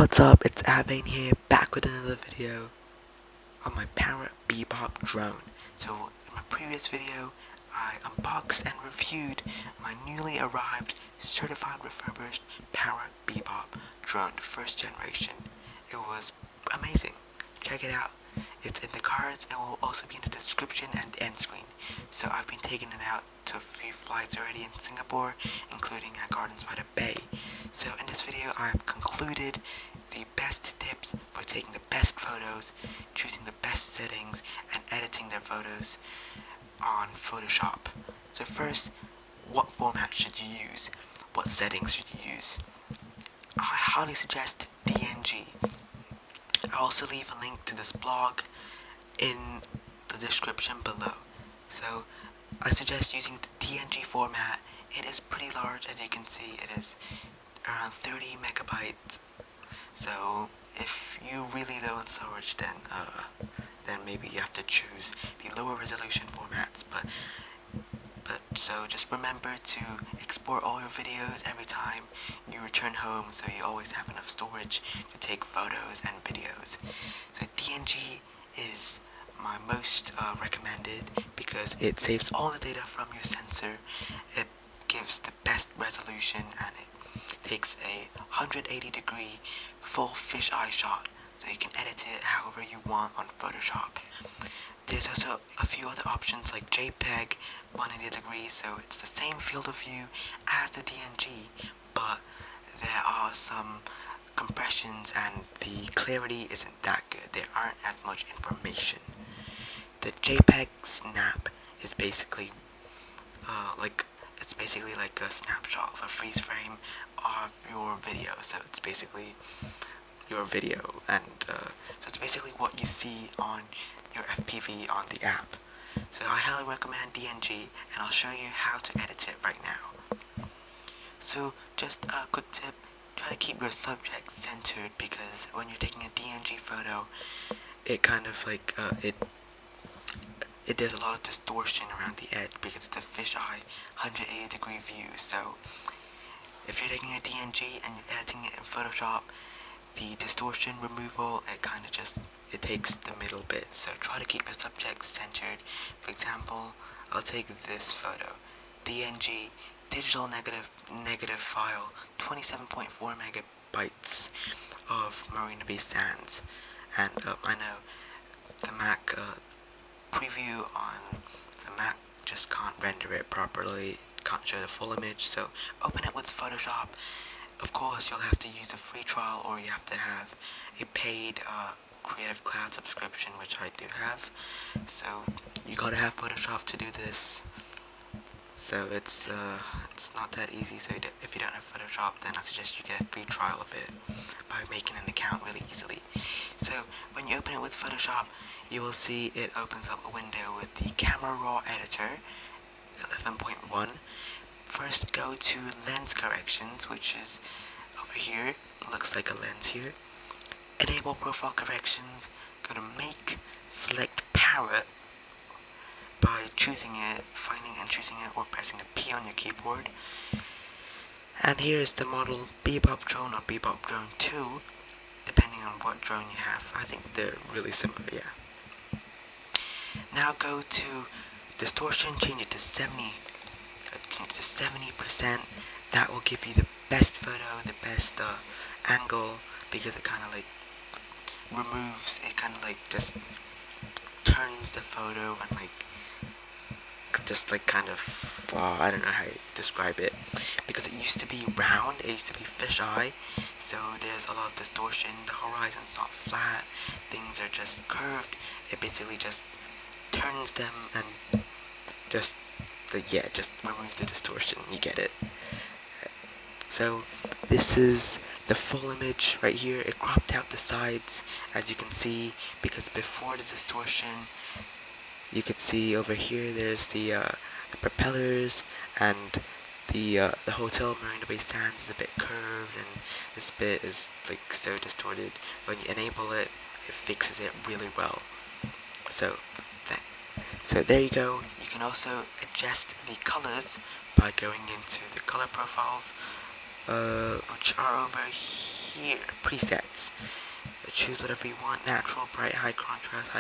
What's up, it's Abane here, back with another video on my Parrot Bebop Drone. So, in my previous video, I unboxed and reviewed my newly arrived, certified refurbished Parrot Bebop Drone, first generation. It was amazing. Check it out. It's in the cards and will also be in the description and the end screen. So I've been taking it out to a few flights already in Singapore, including at Gardens by the Bay. So in this video I have concluded the best tips for taking the best photos, choosing the best settings, and editing their photos on Photoshop. So first, what format should you use? What settings should you use? I highly suggest DNG. I'll also leave a link to this blog in the description below. So I suggest using the DNG format. It is pretty large, as you can see. It is around 30 megabytes. So if you really low on storage, then maybe you have to choose the lower resolution formats. But so just remember to export all your videos every time you return home, so you always have enough storage to take photos and videos. So DNG is my most recommended because it saves all the data from your sensor. It gives the best resolution and it takes a 180-degree full fisheye shot, so you can edit it however you want on Photoshop. There's also a few other options like JPEG, 180 degrees, so it's the same field of view as the DNG, but there are some compressions and the clarity isn't that good. There aren't as much information. The JPEG snap is basically like a snapshot of a freeze frame of your video. So it's basically your video, and so it's basically what you see on your FPV on the app. So I highly recommend DNG, and I'll show you how to edit it right now. So just a quick tip, try to keep your subject centered, because when you're taking a DNG photo, it kind of like there's a lot of distortion around the edge because it's a fisheye 180-degree view. So if you're taking a DNG and you're editing it in Photoshop, the distortion removal, it takes the middle bit. So try to keep your subject centered. For example, I'll take this photo, DNG, digital negative file, 27.4 megabytes of Marina Bay Sands. And I know the Mac preview on the Mac just can't render it properly, can't show the full image, so open it with Photoshop. Of course, you'll have to use a free trial, or you have to have a paid Creative Cloud subscription, which I do have. So you gotta have Photoshop to do this. So it's not that easy. So if you don't have Photoshop, then I suggest you get a free trial of it by making an account really easily. So when you open it with Photoshop, you will see it opens up a window with the Camera Raw Editor 11.1. First go to lens corrections, which is over here. It looks like a lens here. Enable profile corrections. Go to make, select Parrot by choosing it, finding and choosing it, or pressing the P on your keyboard. And here is the model Bebop Drone or Bebop Drone 2, depending on what drone you have. I think they're really similar, yeah. Now go to Distortion, change it to 70%. That will give you the best photo, the best angle, because it kind of like removes, it kind of like just turns the photo and like just like kind of I don't know how to describe it, because it used to be round, it used to be fisheye, so there's a lot of distortion. The horizon's not flat, things are just curved. It basically just turns them and just removes the distortion. You get it. So this is the full image right here. It cropped out the sides, as you can see, because before the distortion, you could see over here there's the propellers, and the hotel Marina Bay Sands is a bit curved, and this bit is like so distorted. When you enable it, it fixes it really well. So there you go. You can also adjust the colors by going into the color profiles, which are over here, presets. Choose whatever you want: natural, bright, high contrast,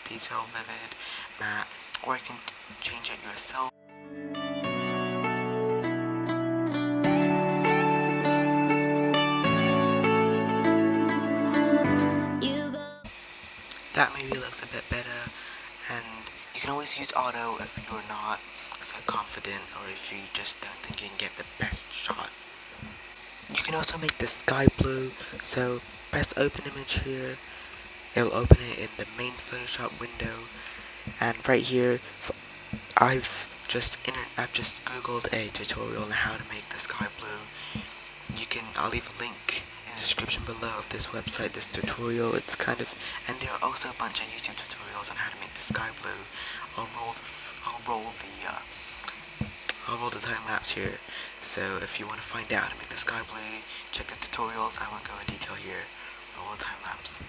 detail, vivid, matte, or you can change it yourself. That maybe looks a bit better, and you can always use auto if you're not so confident, or if you just don't think you can get the best shot. You can also make the sky blue, so press open image here, it'll open it in the main Photoshop window, and right here, I've just googled a tutorial on how to make the sky blue. I'll leave a link in the description below of this website, this tutorial. It's kind of, and there are also a bunch of YouTube tutorials on how to make the sky blue. I'll roll the time lapse here. So if you want to find out how to make the sky blue, check the tutorials. I won't go in detail here. Roll the time lapse.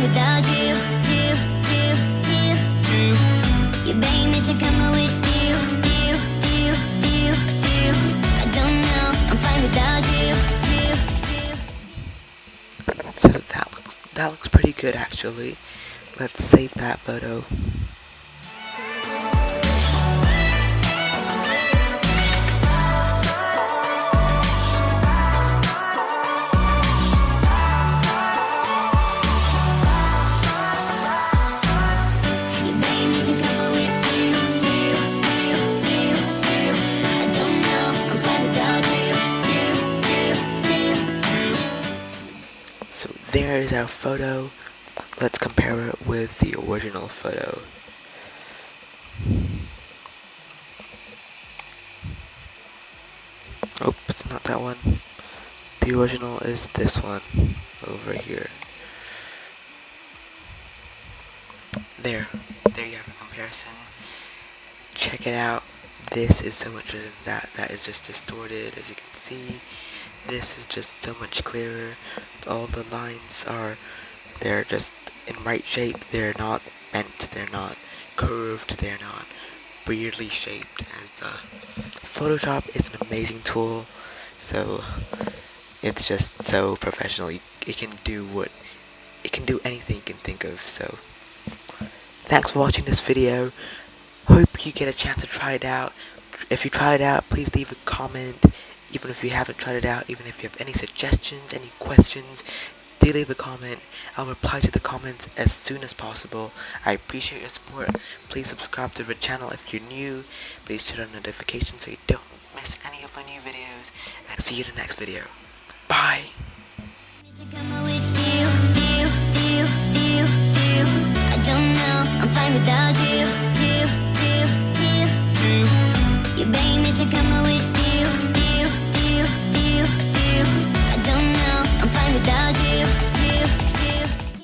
Without you, you beg me to come up with you. I don't know, I'm fine without you. So that looks pretty good actually. Let's save that photo. So there is our photo. Let's compare it with the original photo. Oh, it's not that one. The original is this one over here. There you have a comparison. Check it out. This is so much better than that. That is just distorted, as you can see. This is just so much clearer. All the lines they're just in right shape. They're not bent, they're not curved, they're not weirdly shaped. As Photoshop is an amazing tool, so it's just so professional. It can do anything you can think of. So thanks for watching this video. Hope you get a chance to try it out. If you try it out, please leave a comment. Even if you haven't tried it out, even if you have any suggestions, any questions, do leave a comment. I'll reply to the comments as soon as possible. I appreciate your support. Please subscribe to the channel if you're new. Please turn on notifications so you don't miss any of my new videos. And see you in the next video. Bye! I don't know, I'm fine without you.